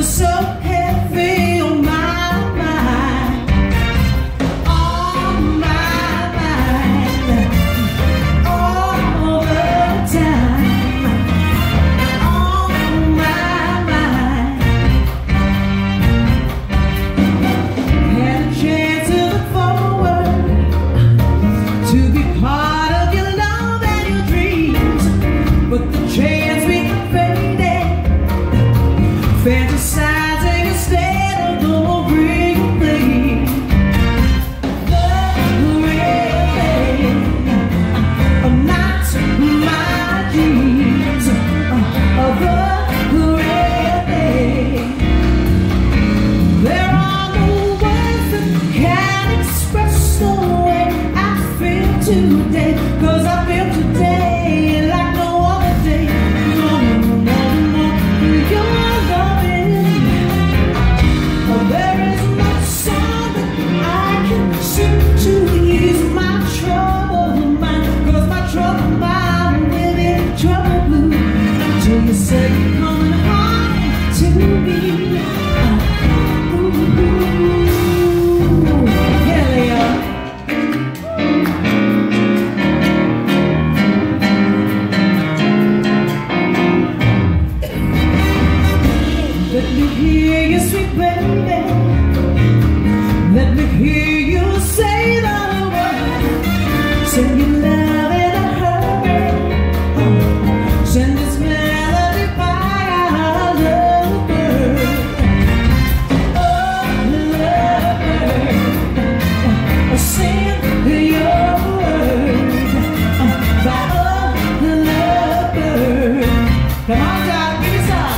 so heavy on my mind, on my mind, all the time, on my mind. Had a chance to look forward, to be part of your love and your dreams, but the chance we faded, fantasizing instead of the real thing. The real thing, not my dreams, the real thing. There are no words that can express the way I feel today, 'cause I feel today like no other day. No, no, no, no, your loving. There is no song that I can sing to ease my troubled mind, 'cause my troubled mind living trouble blue, till you say you're coming home to me. Hell yeah. Let me hear you, sweet baby. Let me hear you say the word. Send your love in a hurry. Send this melody by our lovebird. Oh, lovebird. Send your word by oh, lovebird. Come on, Doc, give me some.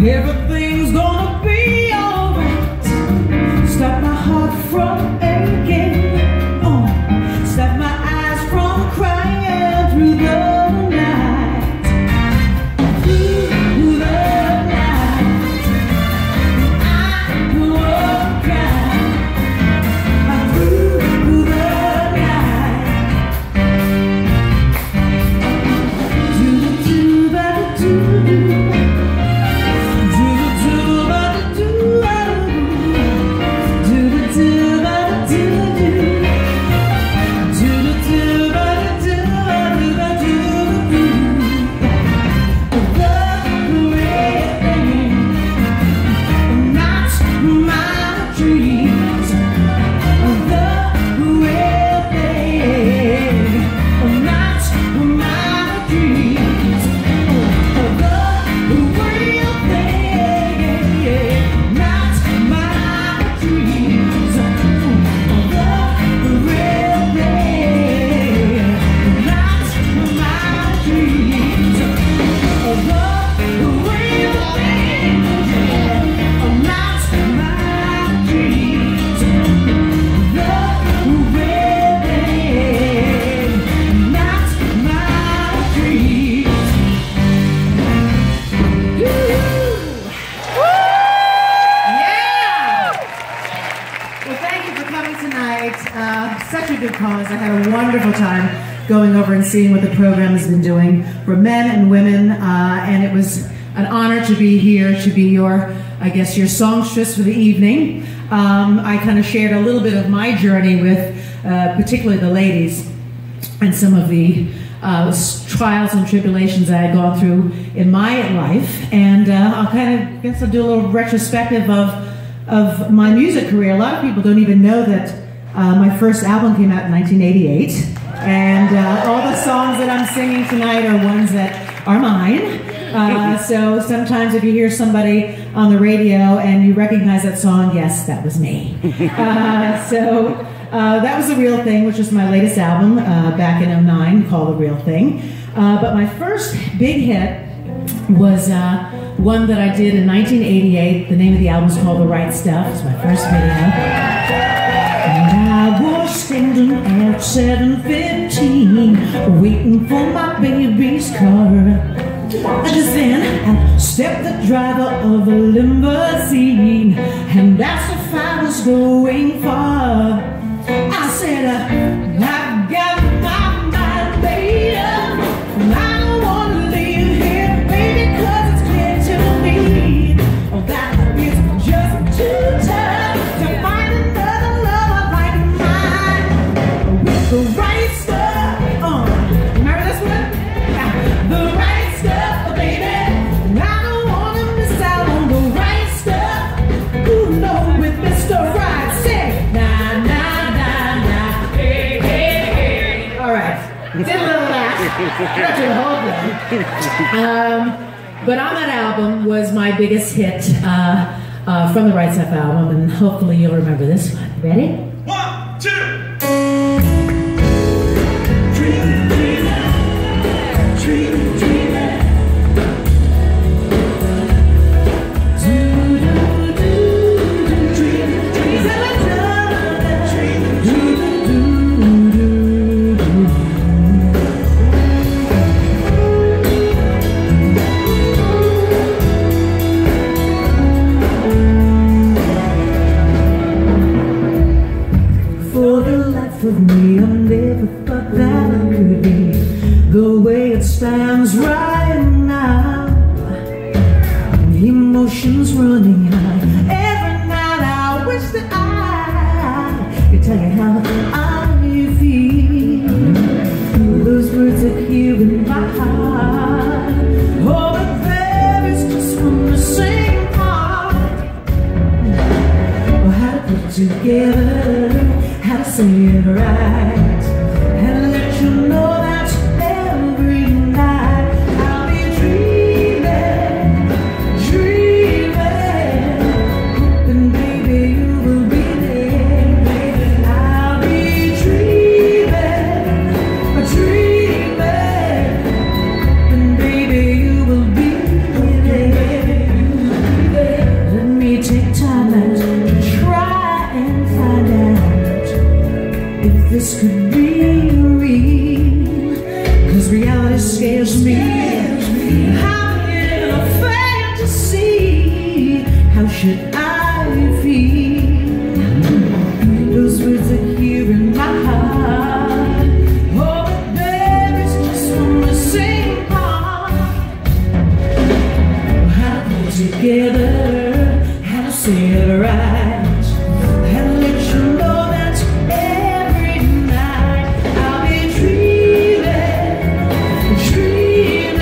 Everything's gonna be alright. Stop my heart from aching. Stop my eyes from crying through the night. Through the night, I won't cry. Through the night. Do-do-do-ba-do-do. Such a good cause. I had a wonderful time going over and seeing what the program has been doing for men and women, and it was an honor to be here, to be your, I guess, your songstress for the evening. I kind of shared a little bit of my journey with particularly the ladies and some of the trials and tribulations that I had gone through in my life, and I'll do a little retrospective of my music career. A lot of people don't even know that my first album came out in 1988, and all the songs that I'm singing tonight are ones that are mine. So sometimes if you hear somebody on the radio and you recognize that song, yes, that was me. That was The Real Thing, which was my latest album back in '09, called The Real Thing. But my first big hit was one that I did in 1988. The name of the album is called The Right Stuff. It's my first video. And I was standing at 7:15, waiting for my baby's car. Just then, I stepped the driver of a limousine and asked if I was going far. I said, I've got my mind made up, and I don't want to leave here, baby, 'cause it's clear to me that it's just too tough to find another love like mine with the right stuff. Remember this one? The right stuff, baby. And I don't want to miss out on the right stuff. Ooh, no, with Mr. Right. Say, nah, nah, nah, nah, hey, hey, hey. All right. Did a little laugh. Not the whole thing. But on that album was my biggest hit from the Right Stuff album, and hopefully you'll remember this one. Ready? 1, 2. Of me, I never thought that I could be the way it stands right now. Emotions running high. Every night I wish that I could tell you how I feel. Those words are here in my heart. Oh, but there is just from the same heart. Oh, how to put it together, how to say it right, and let you know that every night I'll be dreaming, dreaming, hoping baby you will be there. I'll be dreaming, dreaming, hoping baby you will be there. Let me take time and try and find out if this could be real, 'cause reality scares me. I'm in a fantasy. How should I feel? Those words are here in my heart. Oh, but there is just from the same heart. How to put it together, how to say it right, and let you know that every night I'll be dreaming, dreaming.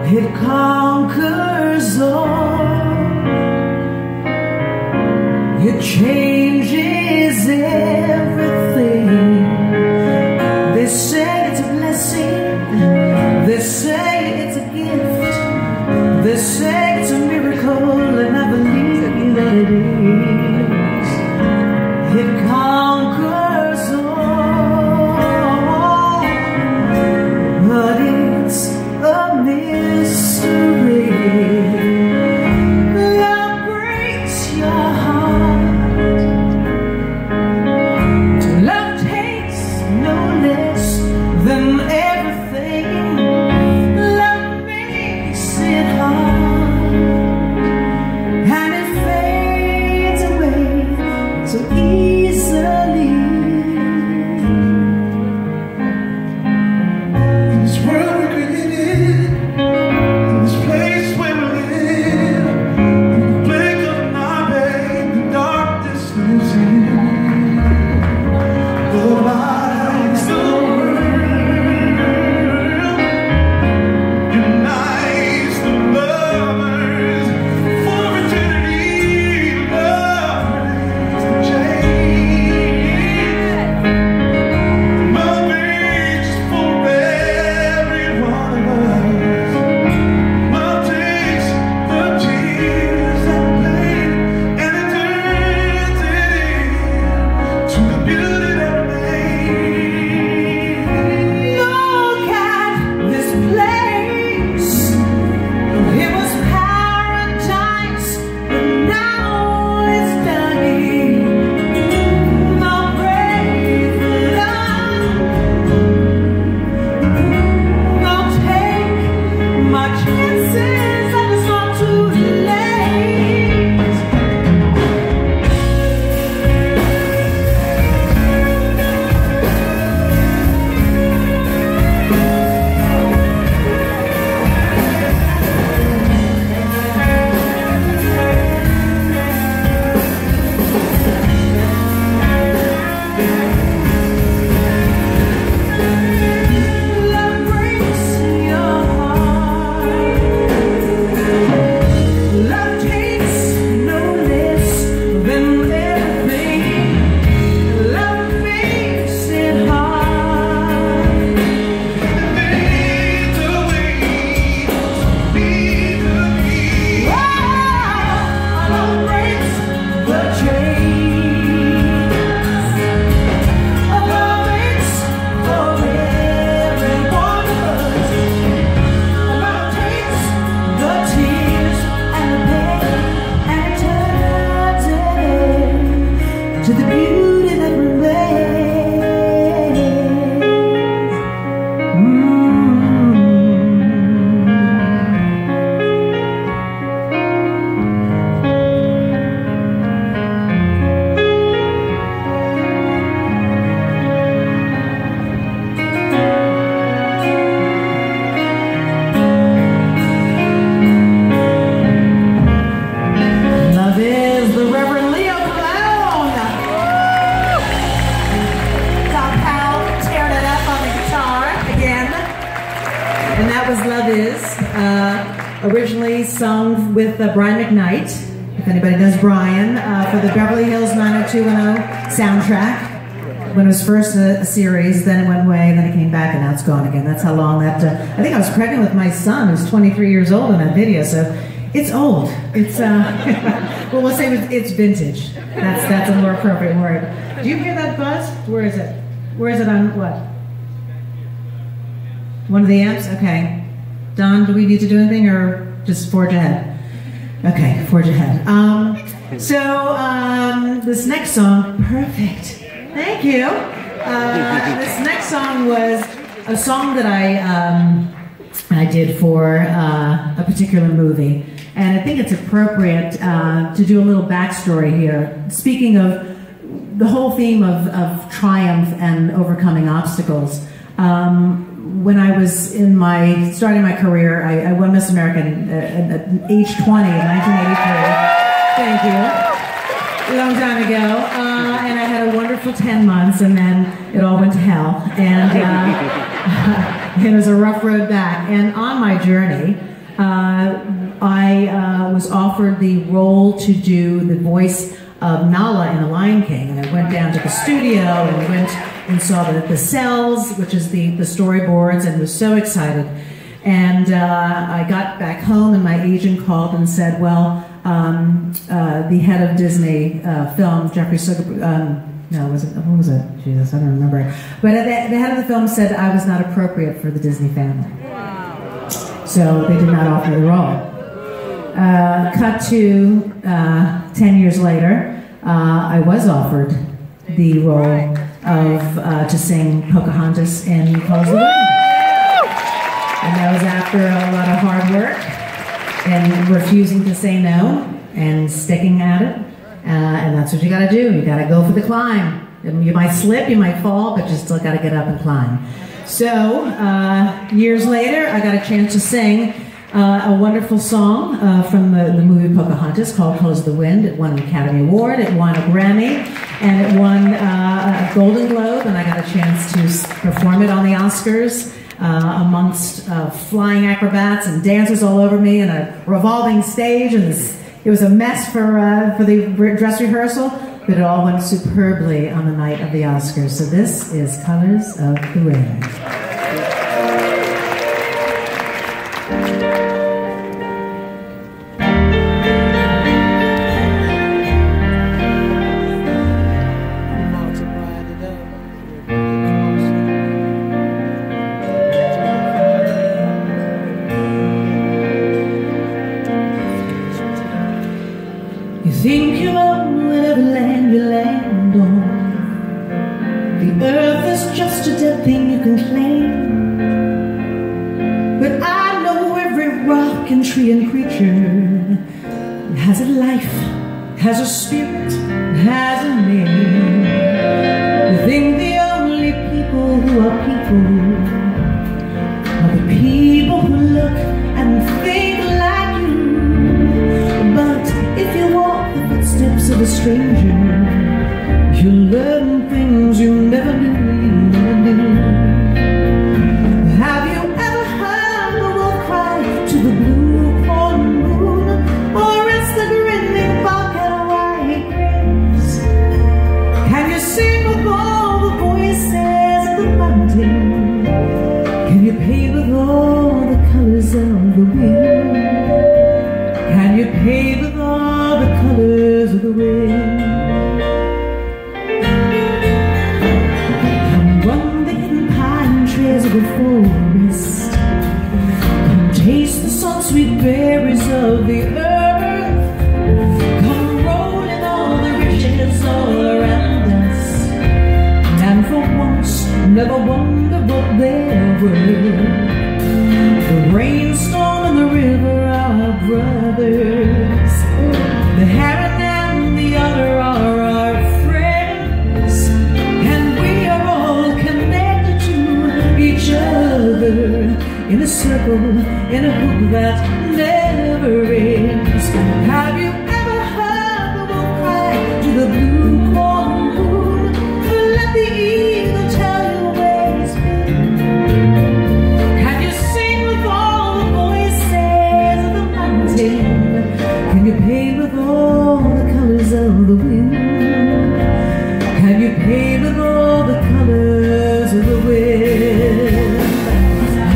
it conquers all. It changes everything. They say it's a blessing, they say it's a gift, they say it's a miracle, and I believe that it is. It conquers all, but it's a mystery. Love breaks your heart. Love takes no less than everything. Love makes it hard, and it fades away so easily. In this world we created, in this place where we live, in the blink of an eye, babe, the darkness lives in. The lights, the world unites the lovers for eternity. Love breaks the chain. Love reaches for every one of us. Love takes the tears and pain and it turns it into the beauty that remains. Look at this place. It was paradise, but now it's dying. The brave love won't take my chances, and it's not too late. Love breaks your heart. Love takes no less than everything. Love makes it hard. It fades away so easily. Love breaks the chains. Love is for every one of us. Love takes the tears and the pain and it turns it to the beauty that remains. Love is the Reverend Leo Cologne. Top Powell tearing it up on the guitar again. And that was Love Is, originally sung with Brian McKnight, if anybody knows Brian, for the Beverly Hills 90210 soundtrack. When it was first a series, then it went away, and then it came back, and now it's gone again. That's how long that, I think I was pregnant with my son, who's 23 years old in that video, so it's old. It's, well, we'll say it's vintage. That's a more appropriate word. Do you hear that buzz? Where is it? Where is it on what? One of the amps? Okay. Don, do we need to do anything, or just forge ahead? Okay, forge ahead. This next song, perfect. Thank you. This next song was a song that I did for a particular movie, and I think it's appropriate to do a little backstory here. Speaking of the whole theme of triumph and overcoming obstacles. When I was starting my career, I won Miss America at age 20 in 1983. Thank you. A long time ago. And I had a wonderful 10 months, and then it all went to hell. And It was a rough road back. And on my journey, I was offered the role to do the voice of Nala in The Lion King. And I went down to the studio and went and saw the cells, which is the storyboards, and was so excited. And I got back home, and my agent called and said, well, the head of Disney film, Jeffrey Sugar, no, what was it? Jesus, I don't remember. But the head of the film said I was not appropriate for the Disney family. Wow. So they did not offer the role. Cut to 10 years later, I was offered the role of to sing Pocahontas in Colors of the Wind. And that was after a lot of hard work and refusing to say no and sticking at it. And that's what you gotta do. You gotta go for the climb. You might slip, you might fall, but you still gotta get up and climb. So, years later, I got a chance to sing a wonderful song from the movie Pocahontas called Colors of the Wind. It won an Academy Award, it won a Grammy, and it won a Golden Globe, and I got a chance to perform it on the Oscars amongst flying acrobats and dancers all over me and a revolving stage, and it was a mess for the dress rehearsal, but it all went superbly on the night of the Oscars. So this is Colors of the Wind. Think you own whatever land you land on. The earth is just a dead thing you can claim. But I know every rock and tree and creature has a life, has a spirit, has a name. You think the only people who are the people who look and think like you. But if you walk the footsteps of a stranger, you'll learn things you never knew. Have you ever heard the wolf cry to the blue corn moon, or is the grinning bucket white grapes? Can you sing with all the voices of the mountain? Can you paint with all the colors of the wind? Can you paint with all the colors of the wind? Come run the hidden pine trails of the forest. Come taste the salt-sweet berries of the earth. Come rolling all the riches all around us, and for once never wonder what they're worth. The rainstorm and the river are brothers. The heron and the otter are our friends, and we are all connected to each other in a circle, in a hoop that never ends. Have you ever heard the wolf cry to the blue corn moon? Let the eagle tell you where he's been. Can you sing with all the voices of the mountain? Can you paint with all the colors of the wind? Can you paint with all the colors of the wind?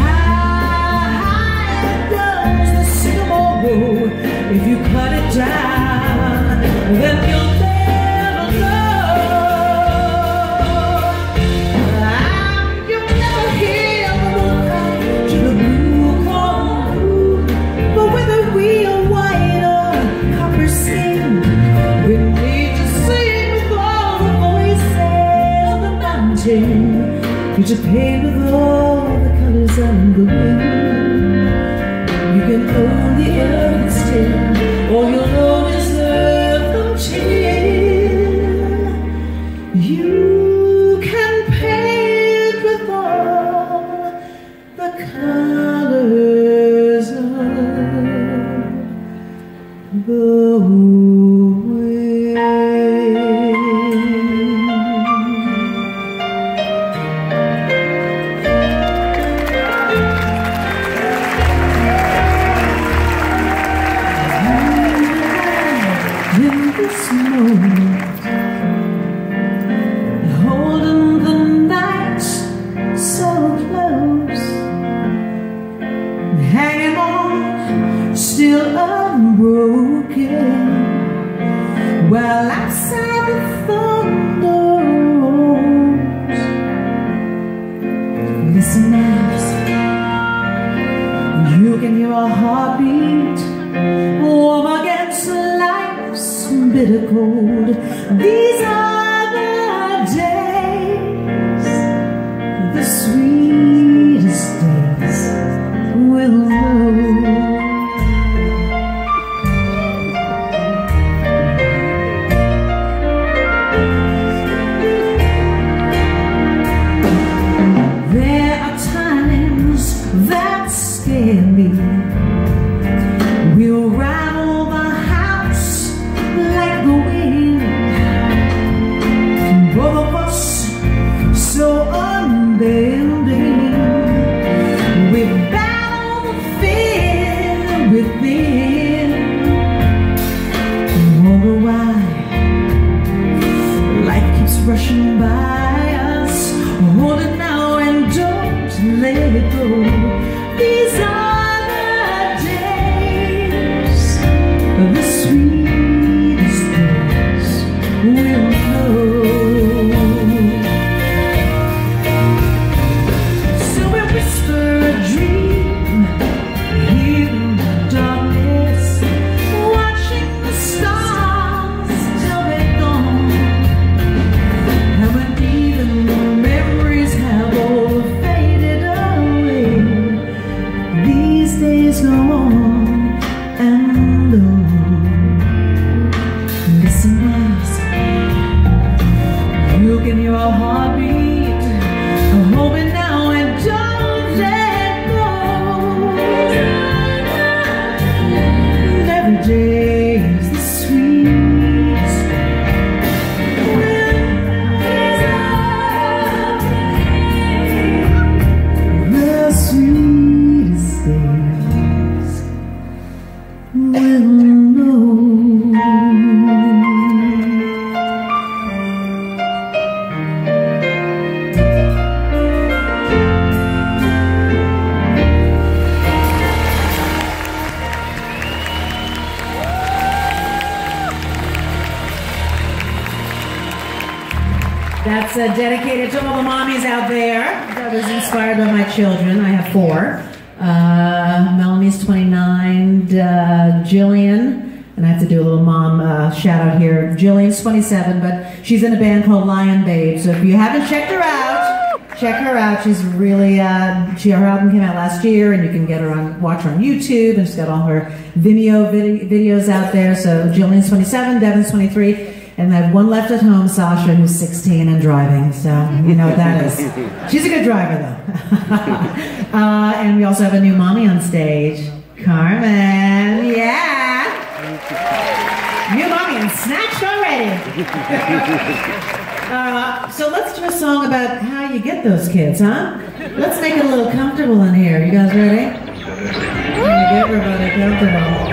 High does the sycamore grow. If you cut it down, then you'll never know. You'll never hear the wolf cry to the blue corn moon. But whether we are white or copper skin, we need to sing with all the voices of the mountain. You should paint with all the colors of the wind. You can own the earth still, or you'll always hanging on, still unbroken. While outside the thunder rolls, listen as you can hear a heartbeat warm against life's bitter cold. These are the days, the sweetest days will know. We'll rattle the house like the wind, both of us so unbending. We battle the fear within, wonder why life keeps rushing by us. Hold it now and don't let it go. These are the sweetest days will know. So we whisper a dream here in the darkness, watching the stars till they're gone. And when even the memories have all faded away, these days go on and on. You can hear a heartbeat, hold it now and don't let go. And every day is the sweetest. The sweetest days will know. That's dedicated to all the mommies out there. That was inspired by my children. I have 4. Melanie's 29, Jillian, and I have to do a little mom shout out here. Jillian's 27, but she's in a band called Lion Babe. So if you haven't checked her out, check her out. She's really, her album came out last year, and you can get her watch her on YouTube, and she's got all her Vimeo videos out there. So Jillian's 27, Devin's 23. And I have one left at home, Sasha, who's 16 and driving, so you know what that is. She's a good driver, though. And we also have a new mommy on stage, Carmen. Yeah! New mommy and snatched already. So let's do a song about how you get those kids, huh? Let's make it a little comfortable in here. You guys ready? Get everybody comfortable.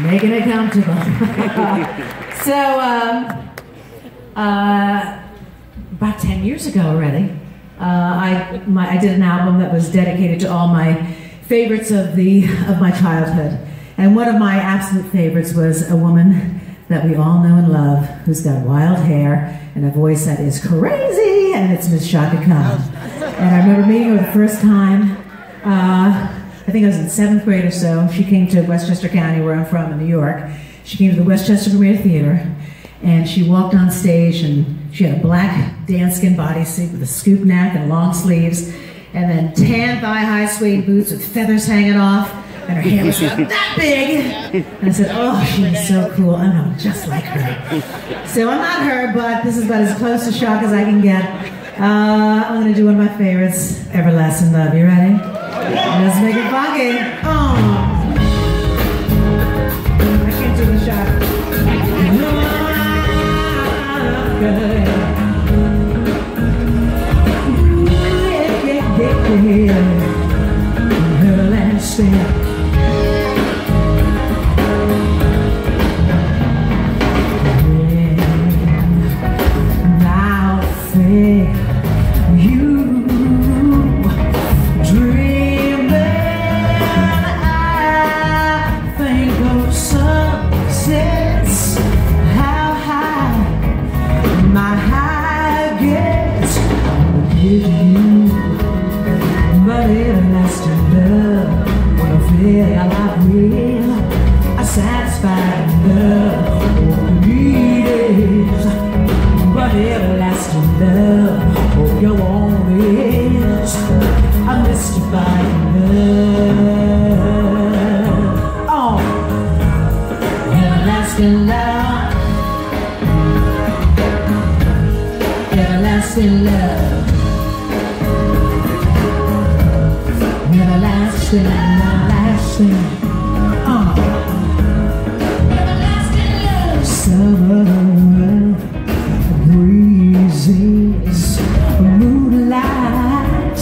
Making it comfortable. So, about 10 years ago already, I did an album that was dedicated to all my favorites of my childhood. And one of my absolute favorites was a woman that we all know and love, who's got wild hair and a voice that is crazy, and it's Miss Shaka Khan. And I remember meeting her the first time, I think I was in 7th grade or so. She came to Westchester County, where I'm from, in New York. She came to the Westchester Premier Theater, and she walked on stage, and she had a black danskin bodysuit with a scoop neck and long sleeves, and then tan thigh-high suede boots with feathers hanging off, and her hair was about that big. And I said, oh, she's so cool. I'm just like her. So I'm not her, but this is about as close to shock as I can get. I'm going to do one of my favorites, Everlasting Love. You ready? Let's make it funky. Oh. I can't do the shock. Everlasting. Everlasting love, everlasting, everlasting, everlasting love. Summer breezes, moonlight,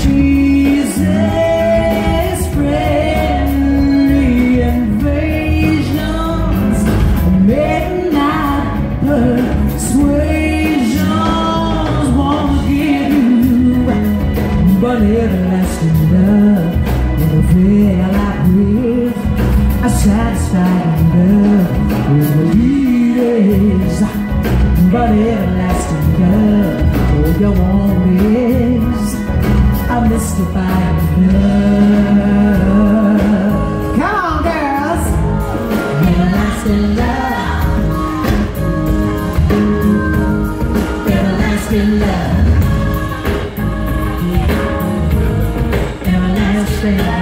Jesus, friendly invasions, midnight persuasion. But everlasting love, never feel like with a satisfied love with the leaders. But everlasting love, all you want is a mystifying love. Come on, girls! Everlasting love, everlasting love. Everlasting.